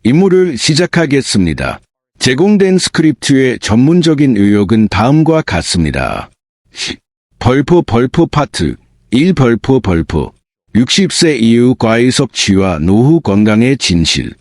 임무를 시작하겠습니다. 제공된 스크립트의 전문적인 의혹은 다음과 같습니다. 벌포 파트 1 벌포 60세 이후 과일 섭취와 노후 건강의 진실.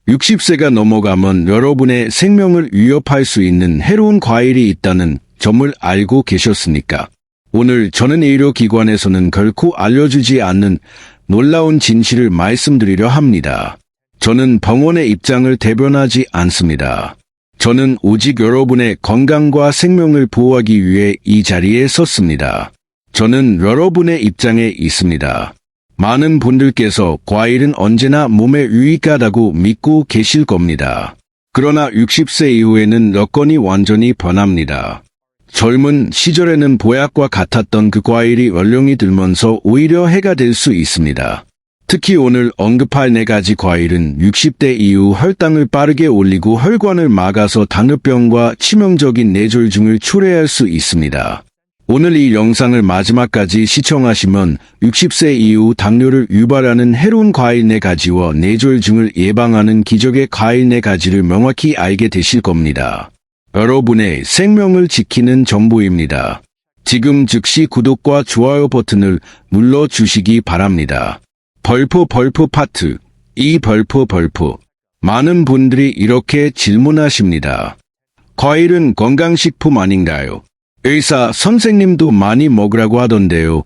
60세가 넘어가면 여러분의 생명을 위협할 수 있는 해로운 과일이 있다는 점을 알고 계셨습니까? 오늘 저는 의료기관에서는 결코 알려주지 않는 놀라운 진실을 말씀드리려 합니다. 저는 병원의 입장을 대변하지 않습니다. 저는 오직 여러분의 건강과 생명을 보호하기 위해 이 자리에 섰습니다. 저는 여러분의 입장에 있습니다. 많은 분들께서 과일은 언제나 몸에 유익하다고 믿고 계실 겁니다. 그러나 60세 이후에는 여건이 완전히 변합니다. 젊은 시절에는 보약과 같았던 그 과일이 연령이 들면서 오히려 해가 될 수 있습니다. 특히 오늘 언급할 4가지 과일은 60대 이후 혈당을 빠르게 올리고 혈관을 막아서 당뇨병과 치명적인 뇌졸중을 초래할 수 있습니다. 오늘 이 영상을 마지막까지 시청하시면 60세 이후 당뇨를 유발하는 해로운 과일 4가지와 뇌졸중을 예방하는 기적의 과일 4가지를 명확히 알게 되실 겁니다. 여러분의 생명을 지키는 정보입니다. 지금 즉시 구독과 좋아요 버튼을 눌러주시기 바랍니다. 벌포 파트 2 벌포 많은 분들이 이렇게 질문하십니다. 과일은 건강식품 아닌가요? 의사 선생님도 많이 먹으라고 하던데요.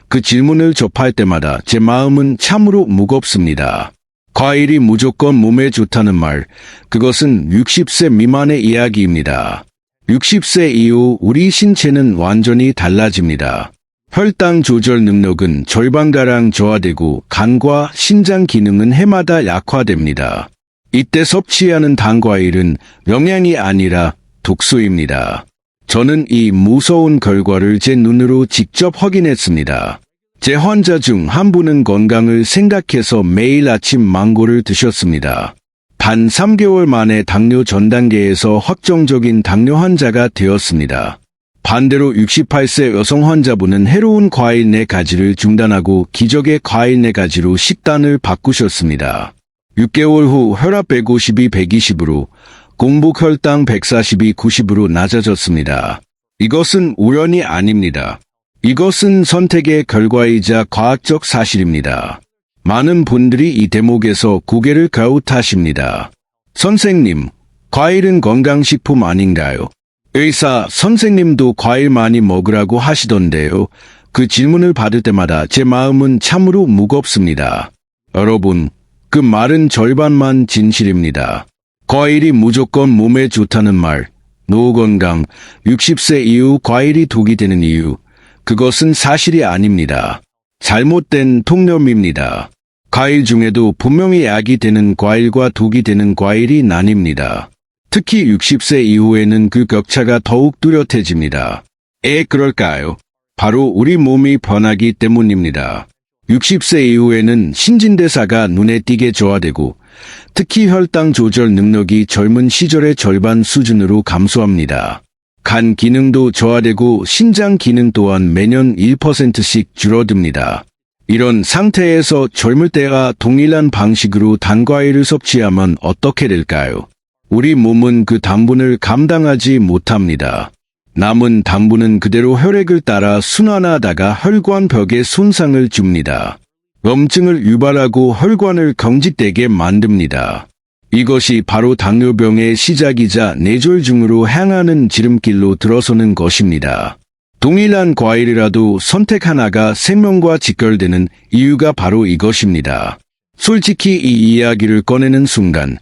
그 질문을 접할 때마다 제 마음은 참으로 무겁습니다. 과일이 무조건 몸에 좋다는 말, 그것은 60세 미만의 이야기입니다. 60세 이후 우리 신체는 완전히 달라집니다. 혈당 조절 능력은 절반가량 저하되고 간과 심장 기능은 해마다 약화됩니다. 이때 섭취하는 단과일은 영양이 아니라 독소입니다. 저는 이 무서운 결과를 제 눈으로 직접 확인했습니다. 제 환자 중 한 분은 건강을 생각해서 매일 아침 망고를 드셨습니다. 단 3개월 만에 당뇨 전 단계에서 확정적인 당뇨 환자가 되었습니다. 반대로 68세 여성 환자분은 해로운 과일 4가지를 중단하고 기적의 과일 4가지로 식단을 바꾸셨습니다. 6개월 후 혈압 152, 120으로 공복 혈당 142, 90으로 낮아졌습니다. 이것은 우연이 아닙니다. 이것은 선택의 결과이자 과학적 사실입니다. 많은 분들이 이 대목에서 고개를 갸웃하십니다. 선생님, 과일은 건강식품 아닌가요? 의사 선생님도 과일 많이 먹으라고 하시던데요. 그 질문을 받을 때마다 제 마음은 참으로 무겁습니다. 여러분, 그 말은 절반만 진실입니다. 과일이 무조건 몸에 좋다는 말, 노후 건강, 60세 이후 과일이 독이 되는 이유, 그것은 사실이 아닙니다. 잘못된 통념입니다. 과일 중에도 분명히 약이 되는 과일과 독이 되는 과일이 나뉩니다. 특히 60세 이후에는 그 격차가 더욱 뚜렷해집니다. 그럴까요? 바로 우리 몸이 변하기 때문입니다. 60세 이후에는 신진대사가 눈에 띄게 저하되고 특히 혈당 조절 능력이 젊은 시절의 절반 수준으로 감소합니다. 간 기능도 저하되고 신장 기능 또한 매년 1%씩 줄어듭니다. 이런 상태에서 젊을 때와 동일한 방식으로 단과일을 섭취하면 어떻게 될까요? 우리 몸은 그 당분을 감당하지 못합니다. 남은 당분은 그대로 혈액을 따라 순환하다가 혈관벽에 손상을 줍니다. 염증을 유발하고 혈관을 경직되게 만듭니다. 이것이 바로 당뇨병의 시작이자 뇌졸중으로 향하는 지름길로 들어서는 것입니다. 동일한 과일이라도 선택 하나가 생명과 직결되는 이유가 바로 이것입니다. 솔직히 이 이야기를 꺼내는 순간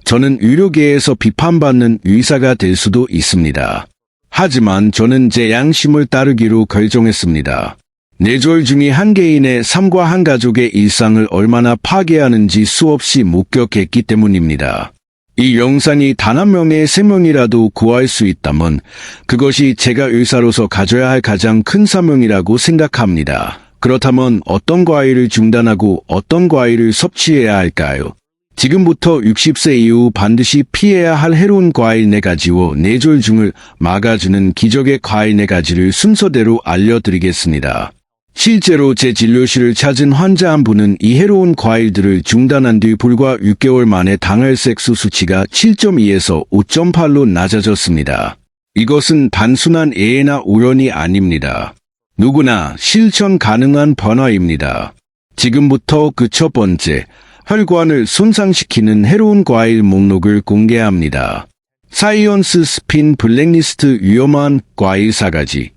저는 의료계에서 비판받는 의사가 될 수도 있습니다. 하지만 저는 제 양심을 따르기로 결정했습니다. 뇌졸중이 한 개인의 삶과 한 가족의 일상을 얼마나 파괴하는지 수없이 목격했기 때문입니다. 이 영상이 단 한 명의 생명이라도 구할 수 있다면 그것이 제가 의사로서 가져야 할 가장 큰 사명이라고 생각합니다. 그렇다면 어떤 과일을 중단하고 어떤 과일을 섭취해야 할까요? 지금부터 60세 이후 반드시 피해야 할 해로운 과일 4가지와 뇌졸중을 막아주는 기적의 과일 4가지를 순서대로 알려드리겠습니다. 실제로 제 진료실을 찾은 환자 한 분은 이 해로운 과일들을 중단한 뒤 불과 6개월 만에 당혈색소 수치가 7.2에서 5.8로 낮아졌습니다. 이것은 단순한 예외나 우연이 아닙니다. 누구나 실천 가능한 변화입니다. 지금부터 그 첫 번째, 혈관을 손상시키는 해로운 과일 목록을 공개합니다. 사이언스 스핀 블랙리스트 위험한 과일 4가지.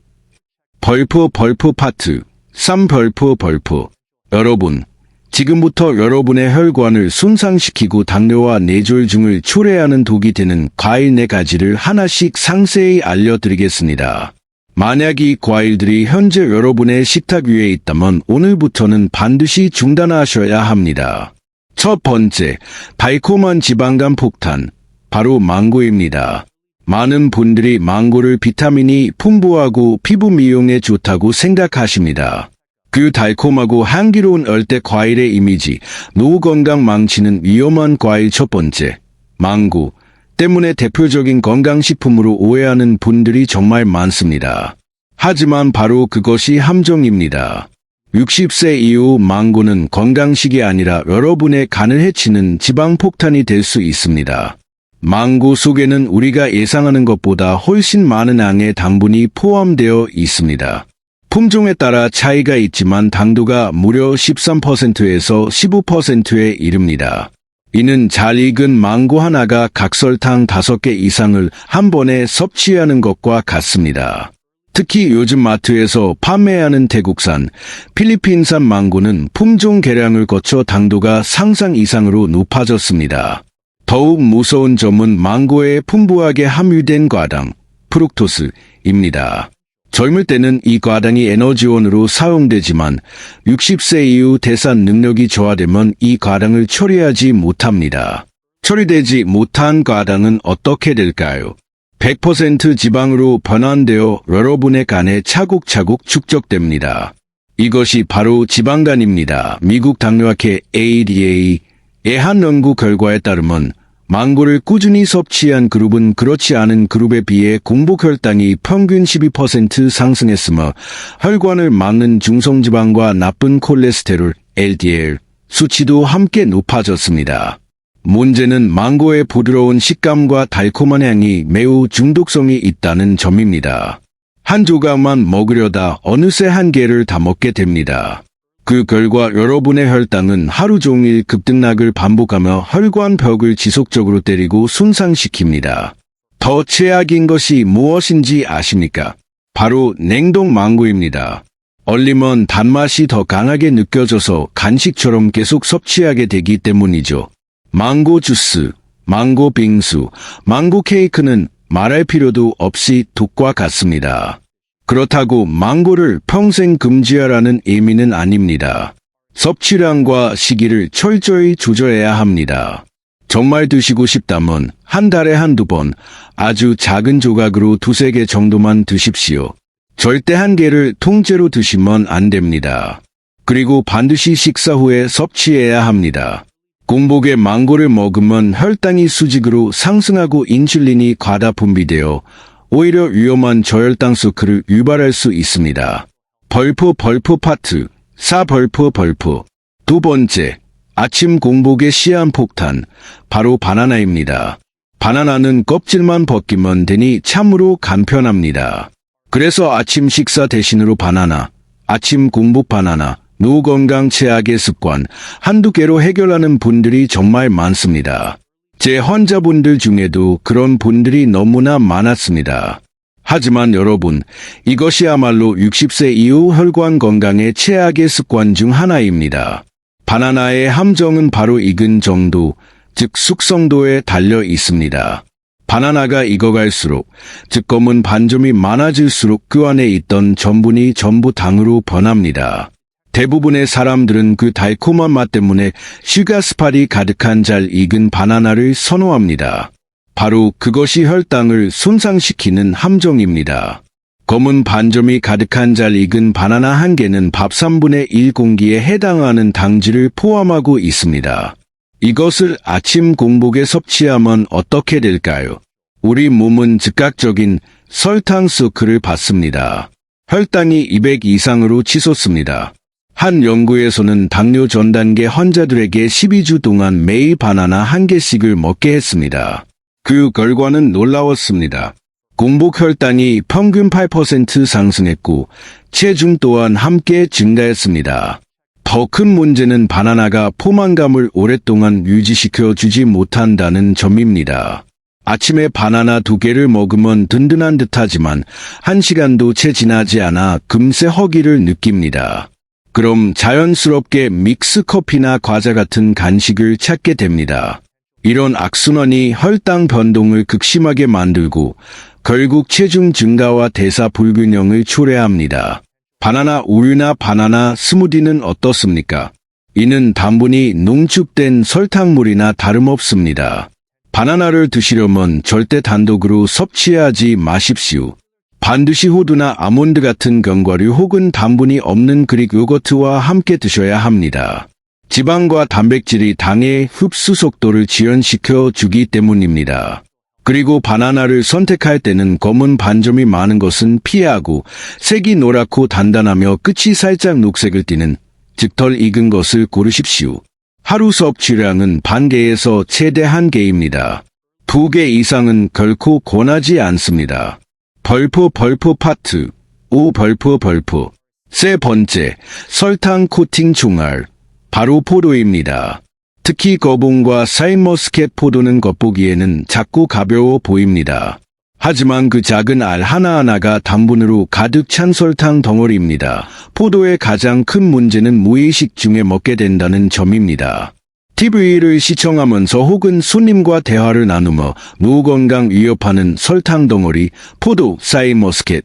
벌프 파트 3 벌프. 여러분, 지금부터 여러분의 혈관을 손상시키고 당뇨와 뇌졸중을 초래하는 독이 되는 과일 4가지를 하나씩 상세히 알려드리겠습니다. 만약 이 과일들이 현재 여러분의 식탁 위에 있다면 오늘부터는 반드시 중단하셔야 합니다. 첫 번째, 달콤한 지방간 폭탄, 바로 망고입니다. 많은 분들이 망고를 비타민이 풍부하고 피부 미용에 좋다고 생각하십니다. 그 달콤하고 향기로운 열대 과일의 이미지, 노후 건강 망치는 위험한 과일 첫 번째, 망고 때문에 대표적인 건강식품으로 오해하는 분들이 정말 많습니다. 하지만 바로 그것이 함정입니다. 60세 이후 망고는 건강식이 아니라 여러분의 간을 해치는 지방폭탄이 될 수 있습니다. 망고 속에는 우리가 예상하는 것보다 훨씬 많은 양의 당분이 포함되어 있습니다. 품종에 따라 차이가 있지만 당도가 무려 13%에서 15%에 이릅니다. 이는 잘 익은 망고 하나가 각설탕 5개 이상을 한 번에 섭취하는 것과 같습니다. 특히 요즘 마트에서 판매하는 태국산, 필리핀산 망고는 품종 개량을 거쳐 당도가 상상 이상으로 높아졌습니다. 더욱 무서운 점은 망고에 풍부하게 함유된 과당, 프룩토스입니다. 젊을 때는 이 과당이 에너지원으로 사용되지만 60세 이후 대사 능력이 저하되면 이 과당을 처리하지 못합니다. 처리되지 못한 과당은 어떻게 될까요? 100% 지방으로 변환되어 여러분의 간에 차곡차곡 축적됩니다. 이것이 바로 지방간입니다. 미국 당뇨학회 ADA의 한 연구 결과에 따르면 망고를 꾸준히 섭취한 그룹은 그렇지 않은 그룹에 비해 공복혈당이 평균 12% 상승했으며 혈관을 막는 중성지방과 나쁜 콜레스테롤 LDL 수치도 함께 높아졌습니다. 문제는 망고의 부드러운 식감과 달콤한 향이 매우 중독성이 있다는 점입니다. 한 조각만 먹으려다 어느새 한 개를 다 먹게 됩니다. 그 결과 여러분의 혈당은 하루 종일 급등락을 반복하며 혈관 벽을 지속적으로 때리고 손상시킵니다. 더 최악인 것이 무엇인지 아십니까? 바로 냉동 망고입니다. 얼리면 단맛이 더 강하게 느껴져서 간식처럼 계속 섭취하게 되기 때문이죠. 망고 주스, 망고 빙수, 망고 케이크는 말할 필요도 없이 독과 같습니다. 그렇다고 망고를 평생 금지하라는 의미는 아닙니다. 섭취량과 시기를 철저히 조절해야 합니다. 정말 드시고 싶다면 한 달에 한두 번 아주 작은 조각으로 2-3개 정도만 드십시오. 절대 한 개를 통째로 드시면 안 됩니다. 그리고 반드시 식사 후에 섭취해야 합니다. 공복에 망고를 먹으면 혈당이 수직으로 상승하고 인슐린이 과다 분비되어 오히려 위험한 저혈당 쇼크를 유발할 수 있습니다. 벌프 파트 4 벌프. 두 번째, 아침 공복의 시한폭탄, 바로 바나나입니다. 바나나는 껍질만 벗기면 되니 참으로 간편합니다. 그래서 아침 식사 대신으로 바나나, 아침 공복 바나나, 노후 건강 최악의 습관, 한두 개로 해결하는 분들이 정말 많습니다. 제 환자분들 중에도 그런 분들이 너무나 많았습니다. 하지만 여러분, 이것이야말로 60세 이후 혈관 건강의 최악의 습관 중 하나입니다. 바나나의 함정은 바로 익은 정도, 즉 숙성도에 달려 있습니다. 바나나가 익어갈수록, 즉 검은 반점이 많아질수록 그 안에 있던 전분이 전부 당으로 변합니다. 대부분의 사람들은 그 달콤한 맛 때문에 슈가스팟이 가득한 잘 익은 바나나를 선호합니다. 바로 그것이 혈당을 손상시키는 함정입니다. 검은 반점이 가득한 잘 익은 바나나 한 개는 밥 3분의 1 공기에 해당하는 당질을 포함하고 있습니다. 이것을 아침 공복에 섭취하면 어떻게 될까요? 우리 몸은 즉각적인 설탕 쇼크를 받습니다. 혈당이 200 이상으로 치솟습니다. 한 연구에서는 당뇨 전 단계 환자들에게 12주 동안 매일 바나나 1개씩을 먹게 했습니다. 그 결과는 놀라웠습니다. 공복 혈당이 평균 8% 상승했고 체중 또한 함께 증가했습니다. 더 큰 문제는 바나나가 포만감을 오랫동안 유지시켜 주지 못한다는 점입니다. 아침에 바나나 2개를 먹으면 든든한 듯하지만 1시간도 채 지나지 않아 금세 허기를 느낍니다. 그럼 자연스럽게 믹스 커피나 과자 같은 간식을 찾게 됩니다. 이런 악순환이 혈당 변동을 극심하게 만들고 결국 체중 증가와 대사 불균형을 초래합니다. 바나나 우유나 바나나 스무디는 어떻습니까? 이는 단분이 농축된 설탕물이나 다름없습니다. 바나나를 드시려면 절대 단독으로 섭취하지 마십시오. 반드시 호두나 아몬드 같은 견과류 혹은 단분이 없는 그릭 요거트와 함께 드셔야 합니다. 지방과 단백질이 당의 흡수 속도를 지연시켜 주기 때문입니다. 그리고 바나나를 선택할 때는 검은 반점이 많은 것은 피하고 색이 노랗고 단단하며 끝이 살짝 녹색을 띠는 즉 덜 익은 것을 고르십시오. 하루 섭취량은 반 개에서 최대 1개입니다. 2개 이상은 결코 권하지 않습니다. 벌포 파트 5 벌포 세 번째, 설탕 코팅 총알 바로 포도입니다. 특히 거봉과 샤인머스켓 포도는 겉보기에는 작고 가벼워 보입니다. 하지만 그 작은 알 하나하나가 단분으로 가득 찬 설탕 덩어리입니다. 포도의 가장 큰 문제는 무의식 중에 먹게 된다는 점입니다. TV를 시청하면서 혹은 손님과 대화를 나누며 노 건강 위협하는 설탕 덩어리, 포도, 샤인머스켓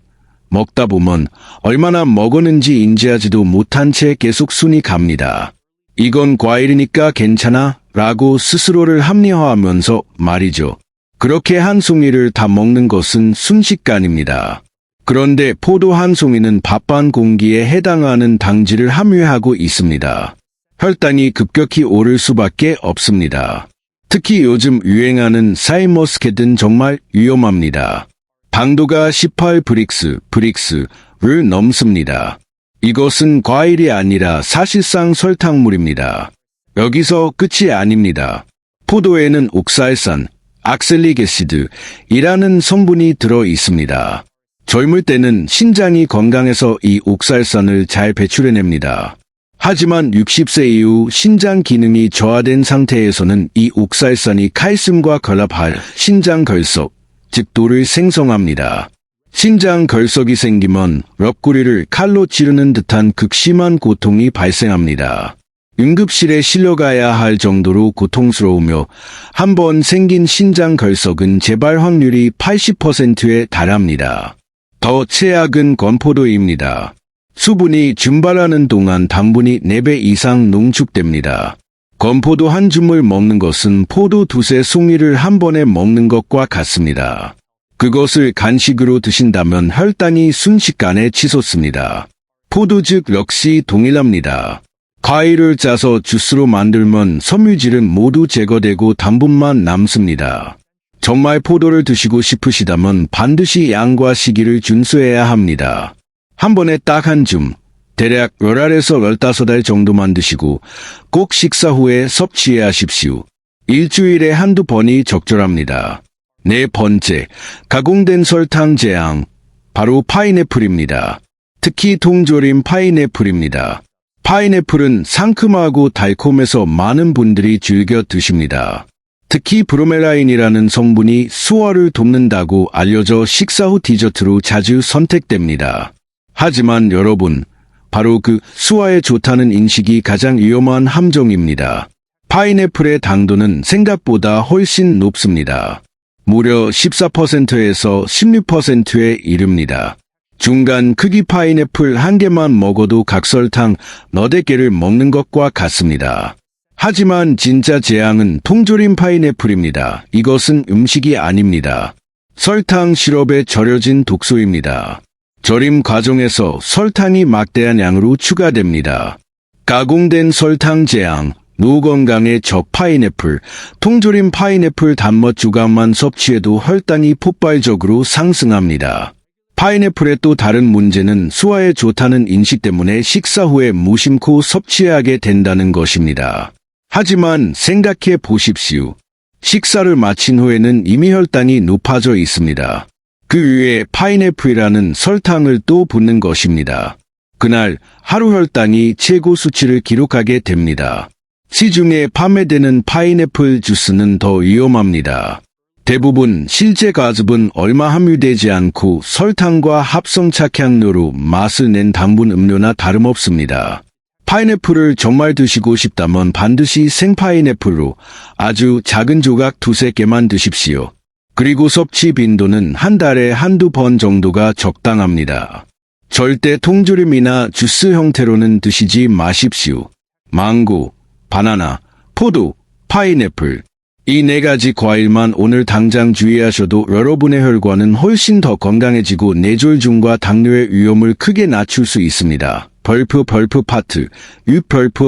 먹다 보면 얼마나 먹었는지 인지하지도 못한 채 계속 순이 갑니다. 이건 과일이니까 괜찮아 라고 스스로를 합리화하면서 말이죠. 그렇게 한 송이를 다 먹는 것은 순식간입니다. 그런데 포도 한 송이는 밥 반 공기에 해당하는 당질을 함유하고 있습니다. 혈당이 급격히 오를 수밖에 없습니다. 특히 요즘 유행하는 샤인머스켓은 정말 위험합니다. 당도가 18 브릭스를 넘습니다. 이것은 과일이 아니라 사실상 설탕물입니다. 여기서 끝이 아닙니다. 포도에는 옥살산, 악셀릭애시드이라는 성분이 들어 있습니다. 젊을 때는 신장이 건강해서 이 옥살산을 잘 배출해냅니다. 하지만 60세 이후 신장 기능이 저하된 상태에서는 이 옥살산이 칼슘과 결합할 신장 결석, 즉 돌을 생성합니다. 신장 결석이 생기면 옆구리를 칼로 찌르는 듯한 극심한 고통이 발생합니다. 응급실에 실려가야 할 정도로 고통스러우며 한 번 생긴 신장 결석은 재발 확률이 80%에 달합니다. 더 최악은 건포도입니다. 수분이 증발하는 동안 당분이 4배 이상 농축됩니다. 건포도 한 줌을 먹는 것은 포도 2세 송이를 한 번에 먹는 것과 같습니다. 그것을 간식으로 드신다면 혈당이 순식간에 치솟습니다. 포도즙 역시 동일합니다. 과일을 짜서 주스로 만들면 섬유질은 모두 제거되고 당분만 남습니다. 정말 포도를 드시고 싶으시다면 반드시 양과 시기를 준수해야 합니다. 한 번에 딱 한 줌, 대략 10알에서 15알 정도만 드시고 꼭 식사 후에 섭취해야 하십시오. 일주일에 한두 번이 적절합니다. 네 번째, 가공된 설탕 재앙, 바로 파인애플입니다. 특히 통조림 파인애플입니다. 파인애플은 상큼하고 달콤해서 많은 분들이 즐겨 드십니다. 특히 브로멜라인이라는 성분이 소화를 돕는다고 알려져 식사 후 디저트로 자주 선택됩니다. 하지만 여러분, 바로 그 소화에 좋다는 인식이 가장 위험한 함정입니다. 파인애플의 당도는 생각보다 훨씬 높습니다. 무려 14%에서 16%에 이릅니다. 중간 크기 파인애플 1개만 먹어도 각설탕 너댓 개를 먹는 것과 같습니다. 하지만 진짜 재앙은 통조림 파인애플입니다. 이것은 음식이 아닙니다. 설탕 시럽에 절여진 독소입니다. 절임 과정에서 설탕이 막대한 양으로 추가됩니다. 가공된 설탕 재앙, 노건강의 적 파인애플, 통조림 파인애플 단맛 주간만 섭취해도 혈당이 폭발적으로 상승합니다. 파인애플의 또 다른 문제는 소화에 좋다는 인식 때문에 식사 후에 무심코 섭취하게 된다는 것입니다. 하지만 생각해 보십시오. 식사를 마친 후에는 이미 혈당이 높아져 있습니다. 그 위에 파인애플이라는 설탕을 또 붓는 것입니다. 그날 하루 혈당이 최고 수치를 기록하게 됩니다. 시중에 판매되는 파인애플 주스는 더 위험합니다. 대부분 실제 가즙은 얼마 함유되지 않고 설탕과 합성 착향료로 맛을 낸 당분 음료나 다름없습니다. 파인애플을 정말 드시고 싶다면 반드시 생파인애플로 아주 작은 조각 두세 개만 드십시오. 그리고 섭취 빈도는 한 달에 한두 번 정도가 적당합니다. 절대 통조림이나 주스 형태로는 드시지 마십시오. 망고, 바나나, 포도, 파인애플. 이 네 가지 과일만 오늘 당장 주의하셔도 여러분의 혈관은 훨씬 더 건강해지고 뇌졸중과 당뇨의 위험을 크게 낮출 수 있습니다. 벌프 파트,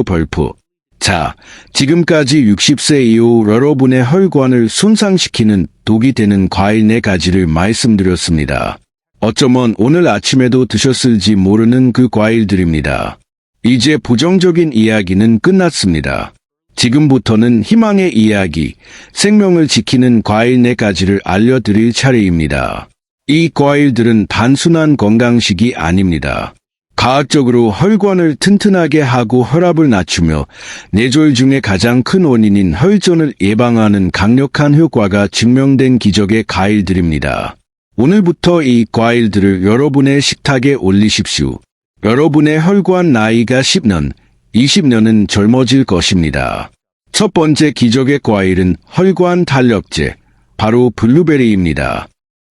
벌프. 자, 지금까지 60세 이후 여러분의 혈관을 손상시키는 독이 되는 과일 4가지를 말씀드렸습니다. 어쩌면 오늘 아침에도 드셨을지 모르는 그 과일들입니다. 이제 부정적인 이야기는 끝났습니다. 지금부터는 희망의 이야기, 생명을 지키는 과일 4가지를 알려드릴 차례입니다. 이 과일들은 단순한 건강식이 아닙니다. 과학적으로 혈관을 튼튼하게 하고 혈압을 낮추며 뇌졸중의 가장 큰 원인인 혈전을 예방하는 강력한 효과가 증명된 기적의 과일들입니다. 오늘부터 이 과일들을 여러분의 식탁에 올리십시오. 여러분의 혈관 나이가 10년, 20년은 젊어질 것입니다. 첫 번째 기적의 과일은 혈관 탄력제, 바로 블루베리입니다.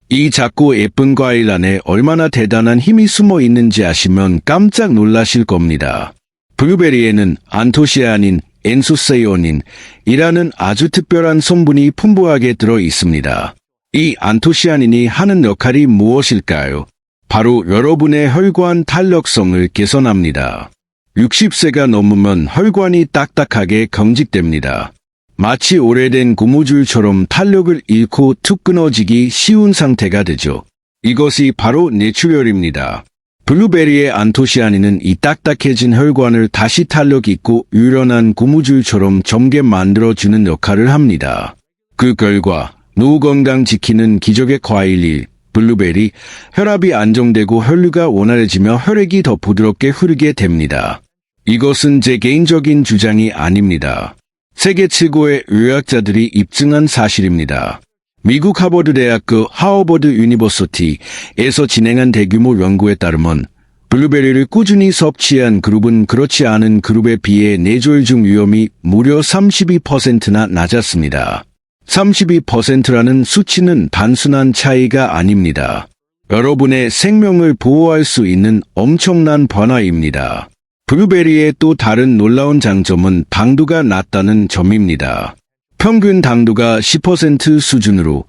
이 작고 예쁜 과일 안에 얼마나 대단한 힘이 숨어 있는지 아시면 깜짝 놀라실 겁니다. 블루베리에는 안토시아닌, 엔소세이오닌이라는 아주 특별한 성분이 풍부하게 들어 있습니다. 이 안토시아닌이 하는 역할이 무엇일까요? 바로 여러분의 혈관 탄력성을 개선합니다. 60세가 넘으면 혈관이 딱딱하게 경직됩니다. 마치 오래된 고무줄처럼 탄력을 잃고 툭 끊어지기 쉬운 상태가 되죠. 이것이 바로 뇌출혈입니다. 블루베리의 안토시아닌은 이 딱딱해진 혈관을 다시 탄력 있고 유연한 고무줄처럼 젊게 만들어주는 역할을 합니다. 그 결과 노후 건강 지키는 기적의 과일 블루베리, 혈압이 안정되고 혈류가 원활해지며 혈액이 더 부드럽게 흐르게 됩니다. 이것은 제 개인적인 주장이 아닙니다. 세계 최고의 의학자들이 입증한 사실입니다. 미국 하버드대학교 하버드 유니버시티에서 진행한 대규모 연구에 따르면 블루베리를 꾸준히 섭취한 그룹은 그렇지 않은 그룹에 비해 뇌졸중 위험이 무려 32%나 낮았습니다. 32%라는 수치는 단순한 차이가 아닙니다. 여러분의 생명을 보호할 수 있는 엄청난 변화입니다. 블루베리의 또 다른 놀라운 장점은 당도가 낮다는 점입니다. 평균 당도가 10% 수준으로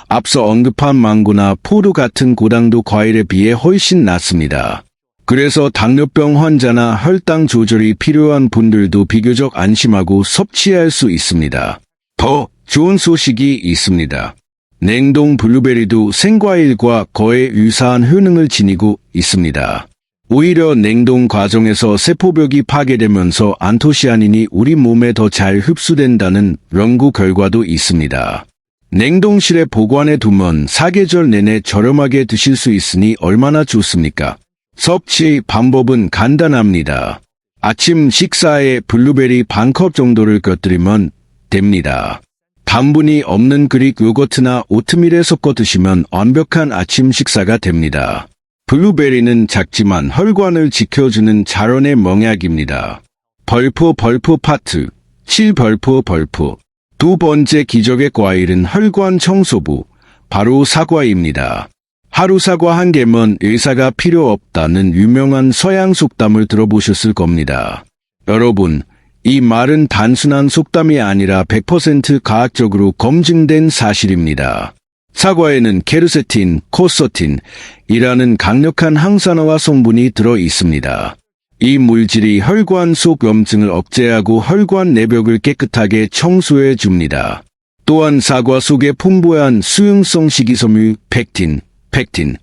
앞서 언급한 망고나 포도 같은 고당도 과일에 비해 훨씬 낮습니다. 그래서 당뇨병 환자나 혈당 조절이 필요한 분들도 비교적 안심하고 섭취할 수 있습니다. 더 좋은 소식이 있습니다. 냉동 블루베리도 생과일과 거의 유사한 효능을 지니고 있습니다. 오히려 냉동 과정에서 세포벽이 파괴되면서 안토시아닌이 우리 몸에 더 잘 흡수된다는 연구 결과도 있습니다. 냉동실에 보관해 두면 사계절 내내 저렴하게 드실 수 있으니 얼마나 좋습니까? 섭취 방법은 간단합니다. 아침 식사에 블루베리 반컵 정도를 곁들이면 됩니다. 당분이 없는 그릭 요거트나 오트밀에 섞어 드시면 완벽한 아침 식사가 됩니다. 블루베리는 작지만 혈관을 지켜주는 자연의 멍약입니다. 벌프 파트, 실벌프. 두 번째 기적의 과일은 혈관 청소부, 바로 사과입니다. 하루 사과 한 개면 의사가 필요 없다는 유명한 서양 속담을 들어보셨을 겁니다. 여러분, 이 말은 단순한 속담이 아니라 100% 과학적으로 검증된 사실입니다. 사과에는 케르세틴, 코서틴이라는 강력한 항산화와 성분이 들어 있습니다. 이 물질이 혈관 속 염증을 억제하고 혈관 내벽을 깨끗하게 청소해 줍니다. 또한 사과 속에 풍부한 수용성 식이섬유 펙틴은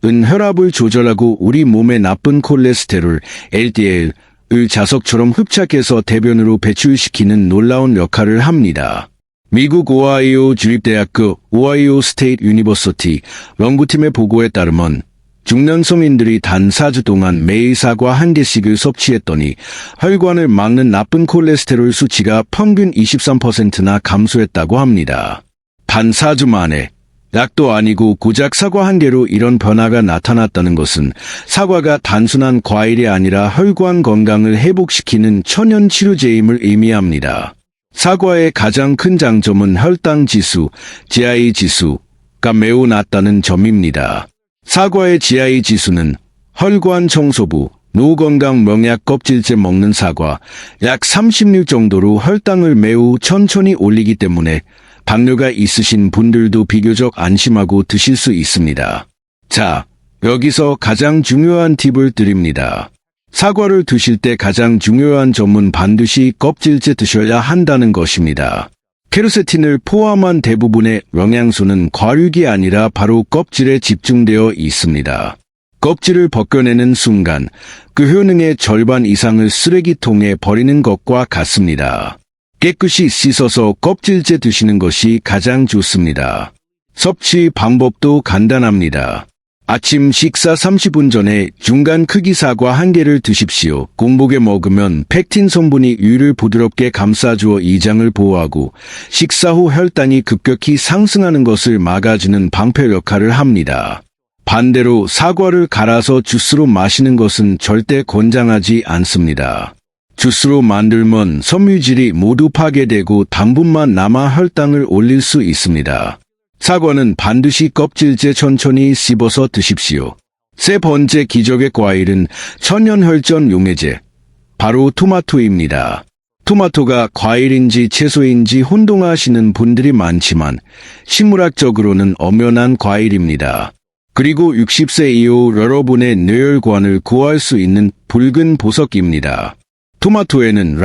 혈압을 조절하고 우리 몸에 나쁜 콜레스테롤, LDL을 자석처럼 흡착해서 대변으로 배출시키는 놀라운 역할을 합니다. 미국 오하이오 주립대학교 오하이오 스테이트 유니버시티 연구팀의 보고에 따르면 중년 성인들이 단 4주 동안 매일 사과 한 개씩을 섭취했더니 혈관을 막는 나쁜 콜레스테롤 수치가 평균 23%나 감소했다고 합니다. 단 4주 만에 약도 아니고 고작 사과 한 개로 이런 변화가 나타났다는 것은 사과가 단순한 과일이 아니라 혈관 건강을 회복시키는 천연 치료제임을 의미합니다. 사과의 가장 큰 장점은 혈당 지수, GI 지수가 매우 낮다는 점입니다. 사과의 GI 지수는 혈관 청소부, 노건강 명약 껍질째 먹는 사과 약 36 정도로 혈당을 매우 천천히 올리기 때문에 당뇨가 있으신 분들도 비교적 안심하고 드실 수 있습니다. 자, 여기서 가장 중요한 팁을 드립니다. 사과를 드실 때 가장 중요한 점은 반드시 껍질째 드셔야 한다는 것입니다. 케르세틴을 포함한 대부분의 영양소는 과육이 아니라 바로 껍질에 집중되어 있습니다. 껍질을 벗겨내는 순간 그 효능의 절반 이상을 쓰레기통에 버리는 것과 같습니다. 깨끗이 씻어서 껍질째 드시는 것이 가장 좋습니다. 섭취 방법도 간단합니다. 아침 식사 30분 전에 중간 크기 사과 한 개를 드십시오. 공복에 먹으면 펙틴 성분이 위를 부드럽게 감싸주어 이장을 보호하고 식사 후 혈당이 급격히 상승하는 것을 막아주는 방패 역할을 합니다. 반대로 사과를 갈아서 주스로 마시는 것은 절대 권장하지 않습니다. 주스로 만들면 섬유질이 모두 파괴되고 당분만 남아 혈당을 올릴 수 있습니다. 사과는 반드시 껍질째 천천히 씹어서 드십시오. 세 번째 기적의 과일은 천연 혈전 용해제, 바로 토마토입니다. 토마토가 과일인지 채소인지 혼동하시는 분들이 많지만 식물학적으로는 엄연한 과일입니다. 그리고 60세 이후 여러분의 뇌혈관을 구할 수 있는 붉은 보석입니다. 토마토에는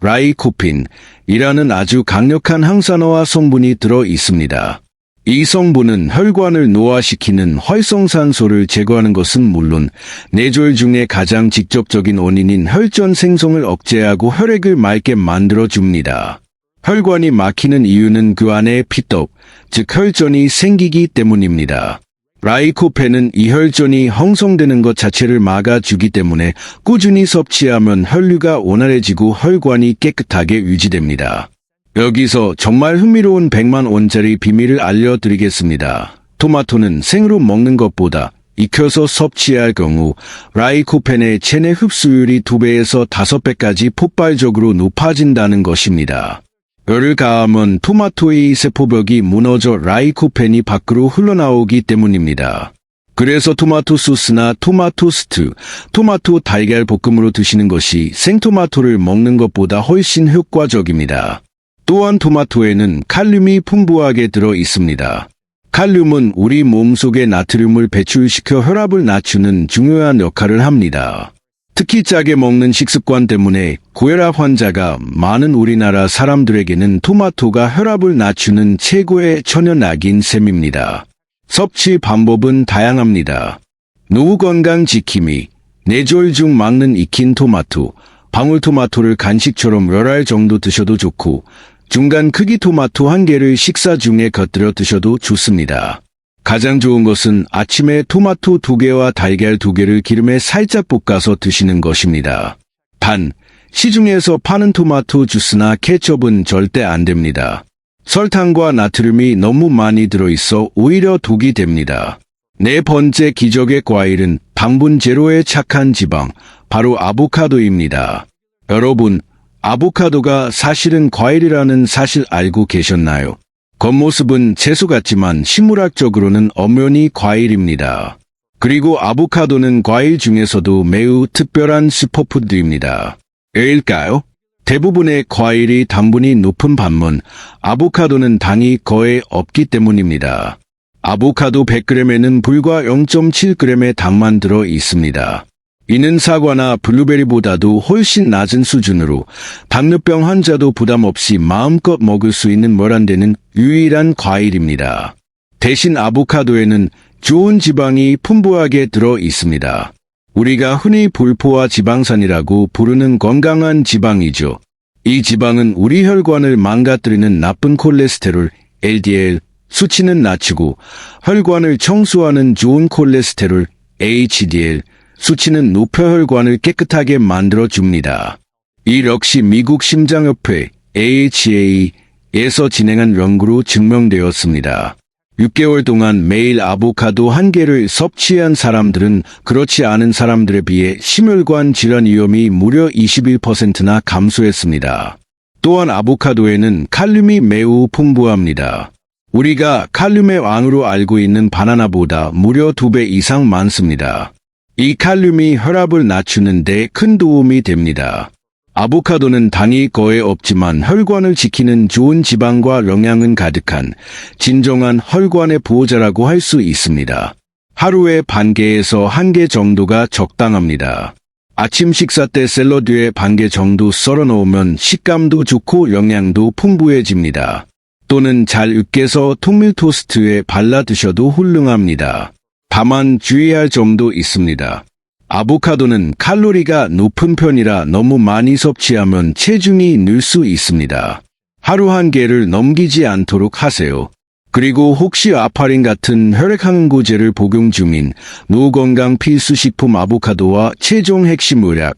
라이코펜이라는 아주 강력한 항산화화 성분이 들어 있습니다. 이 성분은 혈관을 노화시키는 활성산소를 제거하는 것은 물론 뇌졸 중에 가장 직접적인 원인인 혈전 생성을 억제하고 혈액을 맑게 만들어줍니다. 혈관이 막히는 이유는 그 안에 피떡, 즉 혈전이 생기기 때문입니다. 라이코펜은 이 혈전이 형성되는 것 자체를 막아주기 때문에 꾸준히 섭취하면 혈류가 원활해지고 혈관이 깨끗하게 유지됩니다. 여기서 정말 흥미로운 100만 원짜리 비밀을 알려드리겠습니다. 토마토는 생으로 먹는 것보다 익혀서 섭취할 경우 라이코펜의 체내 흡수율이 2배에서 5배까지 폭발적으로 높아진다는 것입니다. 열을 가하면 토마토의 세포벽이 무너져 라이코펜이 밖으로 흘러나오기 때문입니다. 그래서 토마토 소스나 토마토 스튜, 토마토 달걀 볶음으로 드시는 것이 생토마토를 먹는 것보다 훨씬 효과적입니다. 또한 토마토에는 칼륨이 풍부하게 들어 있습니다. 칼륨은 우리 몸속의 나트륨을 배출시켜 혈압을 낮추는 중요한 역할을 합니다. 특히 짜게 먹는 식습관 때문에 고혈압 환자가 많은 우리나라 사람들에게는 토마토가 혈압을 낮추는 최고의 천연약인 셈입니다. 섭취 방법은 다양합니다. 노후 건강 지킴이, 뇌졸 중 막는 익힌 토마토, 방울토마토를 간식처럼 10알 정도 드셔도 좋고 중간 크기 토마토 한 개를 식사 중에 곁들여 드셔도 좋습니다. 가장 좋은 것은 아침에 토마토 2개와 달걀 2개를 기름에 살짝 볶아서 드시는 것입니다. 단, 시중에서 파는 토마토 주스나 케첩은 절대 안 됩니다. 설탕과 나트륨이 너무 많이 들어있어 오히려 독이 됩니다. 네 번째 기적의 과일은 당분 제로의 착한 지방, 바로 아보카도입니다. 여러분, 아보카도가 사실은 과일이라는 사실 알고 계셨나요? 겉모습은 채소 같지만 식물학적으로는 엄연히 과일입니다. 그리고 아보카도는 과일 중에서도 매우 특별한 슈퍼푸드입니다. 왜일까요? 대부분의 과일이 당분이 높은 반면 아보카도는 당이 거의 없기 때문입니다. 아보카도 100g에는 불과 0.7g의 당만 들어 있습니다. 이는 사과나 블루베리보다도 훨씬 낮은 수준으로 당뇨병 환자도 부담 없이 마음껏 먹을 수 있는 멸한되는 유일한 과일입니다. 대신 아보카도에는 좋은 지방이 풍부하게 들어 있습니다. 우리가 흔히 불포화 지방산이라고 부르는 건강한 지방이죠. 이 지방은 우리 혈관을 망가뜨리는 나쁜 콜레스테롤, LDL, 수치는 낮추고 혈관을 청소하는 좋은 콜레스테롤, HDL, 수치는 높여 혈관을 깨끗하게 만들어줍니다. 이 역시 미국 심장협회, AHA에서 진행한 연구로 증명되었습니다. 6개월 동안 매일 아보카도 1개를 섭취한 사람들은 그렇지 않은 사람들에 비해 심혈관 질환 위험이 무려 21%나 감소했습니다. 또한 아보카도에는 칼륨이 매우 풍부합니다. 우리가 칼륨의 왕으로 알고 있는 바나나보다 무려 2배 이상 많습니다. 이 칼륨이 혈압을 낮추는 데 큰 도움이 됩니다. 아보카도는 당이 거의 없지만 혈관을 지키는 좋은 지방과 영양은 가득한 진정한 혈관의 보호자라고 할 수 있습니다. 하루에 반 개에서 1개 정도가 적당합니다. 아침 식사 때 샐러드에 반 개 정도 썰어 넣으면 식감도 좋고 영양도 풍부해집니다. 또는 잘 으깨서 통밀 토스트에 발라 드셔도 훌륭합니다. 다만 주의할 점도 있습니다. 아보카도는 칼로리가 높은 편이라 너무 많이 섭취하면 체중이 늘 수 있습니다. 하루 1개를 넘기지 않도록 하세요. 그리고 혹시 아파린 같은 혈액항응고제를 복용 중인 노건강 필수식품 아보카도와 최종 핵심 의약,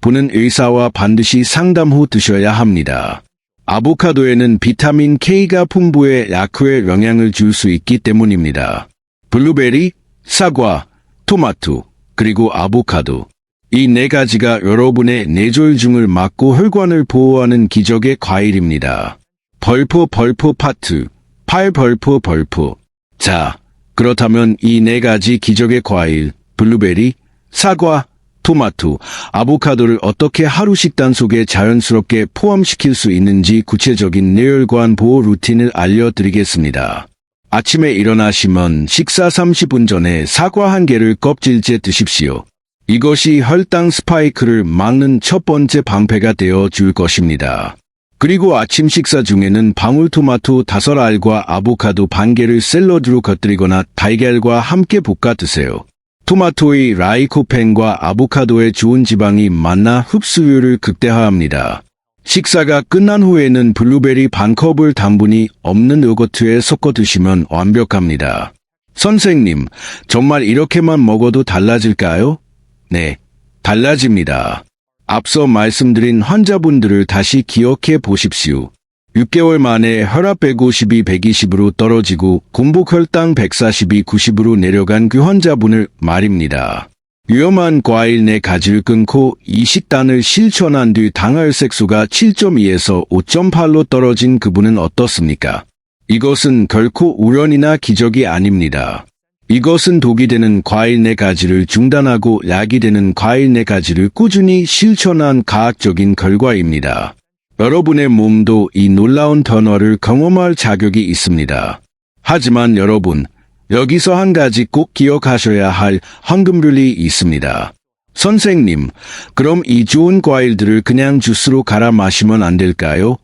보는 의사와 반드시 상담 후 드셔야 합니다. 아보카도에는 비타민 K가 풍부해 약효에 영향을 줄 수 있기 때문입니다. 블루베리, 사과, 토마토, 그리고 아보카도. 이 4가지가 여러분의 뇌졸중을 막고 혈관을 보호하는 기적의 과일입니다. 벌포 파트, 8 벌포. 자, 그렇다면 이 4가지 기적의 과일, 블루베리, 사과, 토마토, 아보카도를 어떻게 하루 식단 속에 자연스럽게 포함시킬 수 있는지 구체적인 뇌혈관 보호 루틴을 알려드리겠습니다. 아침에 일어나시면 식사 30분 전에 사과 1개를 껍질째 드십시오. 이것이 혈당 스파이크를 막는 첫 번째 방패가 되어 줄 것입니다. 그리고 아침 식사 중에는 방울토마토 5알과 아보카도 반 개를 샐러드로 곁들이거나 달걀과 함께 볶아 드세요. 토마토의 라이코펜과 아보카도의 좋은 지방이 만나 흡수율을 극대화합니다. 식사가 끝난 후에는 블루베리 반컵을 당분이 없는 요거트에 섞어 드시면 완벽합니다. 선생님, 정말 이렇게만 먹어도 달라질까요? 네, 달라집니다. 앞서 말씀드린 환자분들을 다시 기억해 보십시오. 6개월 만에 혈압 152, 120으로 떨어지고 공복 혈당 142, 90으로 내려간 그 환자분을 말입니다. 위험한 과일 4가지를 끊고 이 식단을 실천한 뒤 당혈색소가 7.2에서 5.8로 떨어진 그분은 어떻습니까? 이것은 결코 우연이나 기적이 아닙니다. 이것은 독이 되는 과일 4가지를 중단하고 약이 되는 과일 4가지를 꾸준히 실천한 과학적인 결과입니다. 여러분의 몸도 이 놀라운 변화를 경험할 자격이 있습니다. 하지만 여러분, 여기서 한 가지 꼭 기억하셔야 할 황금률이 있습니다. 선생님, 그럼 이 좋은 과일들을 그냥 주스로 갈아 마시면 안 될까요?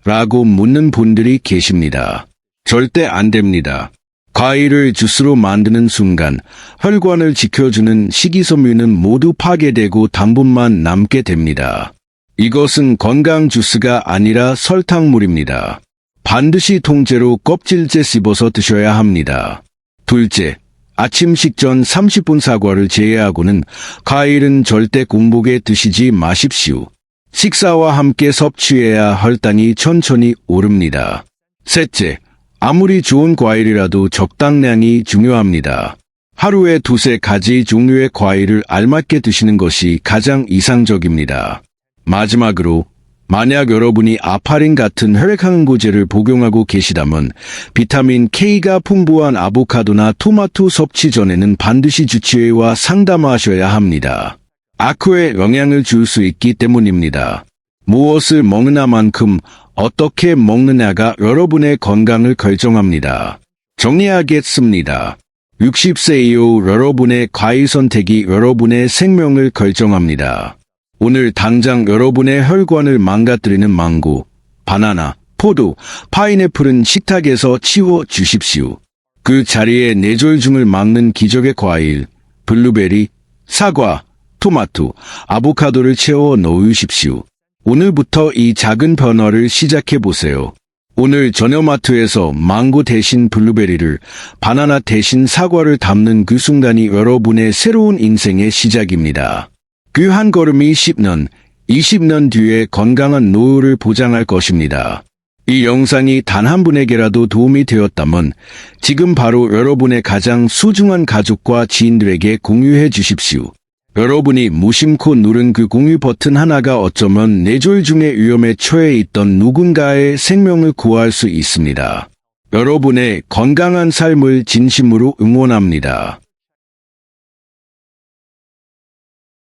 라고 묻는 분들이 계십니다. 절대 안 됩니다. 과일을 주스로 만드는 순간 혈관을 지켜주는 식이섬유는 모두 파괴되고 당분만 남게 됩니다. 이것은 건강 주스가 아니라 설탕물입니다. 반드시 통째로 껍질째 씹어서 드셔야 합니다. 둘째, 아침 식전 30분 사과를 제외하고는 과일은 절대 공복에 드시지 마십시오. 식사와 함께 섭취해야 혈당이 천천히 오릅니다. 셋째, 아무리 좋은 과일이라도 적당량이 중요합니다. 하루에 2-3가지 종류의 과일을 알맞게 드시는 것이 가장 이상적입니다. 마지막으로, 만약 여러분이 아파린 같은 혈액항응고제를 복용하고 계시다면 비타민 K가 풍부한 아보카도나 토마토 섭취 전에는 반드시 주치의와 상담하셔야 합니다. 악효에 영향을 줄 수 있기 때문입니다. 무엇을 먹느냐만큼 어떻게 먹느냐가 여러분의 건강을 결정합니다. 정리하겠습니다. 60세 이후 여러분의 과일 선택이 여러분의 생명을 결정합니다. 오늘 당장 여러분의 혈관을 망가뜨리는 망고, 바나나, 포도, 파인애플은 식탁에서 치워 주십시오. 그 자리에 뇌졸중을 막는 기적의 과일, 블루베리, 사과, 토마토, 아보카도를 채워 넣으십시오. 오늘부터 이 작은 변화를 시작해 보세요. 오늘 저녁마트에서 망고 대신 블루베리를, 바나나 대신 사과를 담는 그 순간이 여러분의 새로운 인생의 시작입니다. 그 한 걸음이 10년, 20년 뒤에 건강한 노후를 보장할 것입니다. 이 영상이 단 한 분에게라도 도움이 되었다면 지금 바로 여러분의 가장 소중한 가족과 지인들에게 공유해 주십시오. 여러분이 무심코 누른 그 공유 버튼 하나가 어쩌면 뇌졸중의 위험에 처해 있던 누군가의 생명을 구할 수 있습니다. 여러분의 건강한 삶을 진심으로 응원합니다.